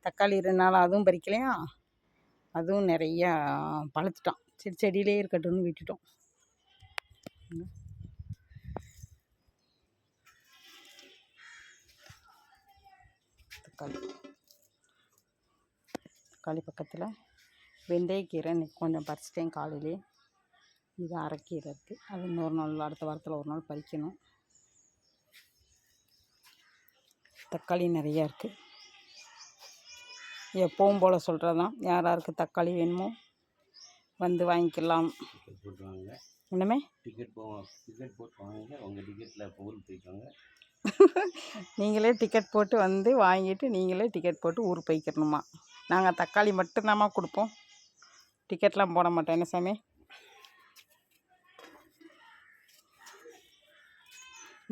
தக்காளி 2 நாள் அதுவும் பறிக்கலையா, அதுவும் நிறையா பழுத்துட்டான். சரி செடியிலே இருக்கட்டும்னு விட்டுட்டோம். தக்காளி பக்கத்தில் வெந்தயக்கீரை இன்றைக்கி கொஞ்சம் பறிச்சிட்டேன் காலையிலே. இது அரைக்கீரை இருக்குது, அது இன்னொரு நாள் அடுத்த வாரத்தில் ஒரு நாள் பறிக்கணும். தக்காளி நிறையா இருக்குது. எப்பவும் போல் சொல்கிறது தான், யாராருக்கு தக்காளி வேணுமோ வந்து வாங்கிக்கலாம். என்னமே டிக்கெட் போட்டு வாங்க, உங்கள் டிக்கெட்டில் ஊருக்கு போய்க்கோங்க. நீங்களே டிக்கெட் போட்டு வந்து வாங்கிட்டு நீங்களே டிக்கெட் போட்டு ஊருக்கு போய்க்கிறணுமா? நாங்கள் தக்காளி மட்டும்தாம்மா கொடுப்போம், டிக்கெட்லாம் போட மாட்டோம். என்ன சாமி?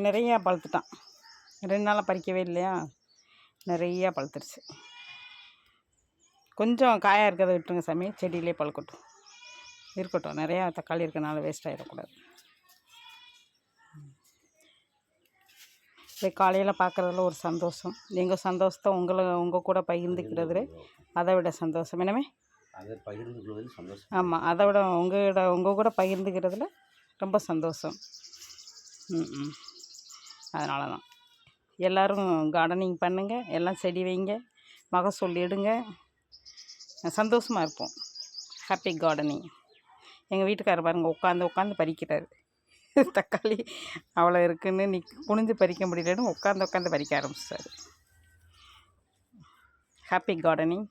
நிறையா பழுத்துட்டான். 2 நாளாக பறிக்கவே இல்லையா, நிறையா பழுத்துருச்சு. கொஞ்சம் காயாக இருக்கிறத விட்டுருங்க சாமி, செடியிலே பழுக்கட்டும், இருக்கட்டும். நிறையா தக்காளி இருக்கனால வேஸ்ட் ஆகிடக்கூடாது. இப்போ காலையில் பார்க்குறதுல ஒரு சந்தோஷம். எங்கள் சந்தோஷத்தை உங்கள் கூட பகிர்ந்துக்கிறதுல அதை விட சந்தோஷம். என்னமே அதை பகிர்ந்துக்கிறது சந்தோஷம். ஆமாம், அதை விட உங்கள் கூட பகிர்ந்துக்கிறதுல ரொம்ப சந்தோஷம். அதனால தான் எல்லோரும் கார்டனிங் பண்ணுங்கள், எல்லாம் செடி வைங்க, மகசூல் எடுங்க, சந்தோஷமாக இருப்போம். Happy gardening. எங்கள் வீட்டுக்காரர் பாருங்கள் உட்காந்து பறிக்கிறாரு. தக்காளி அவ்வளோ இருக்குன்னு குனிஞ்சு பறிக்க முடியலன்னு உட்காந்து பறிக்க ஆரம்பிச்சிட்டாரு. Happy gardening.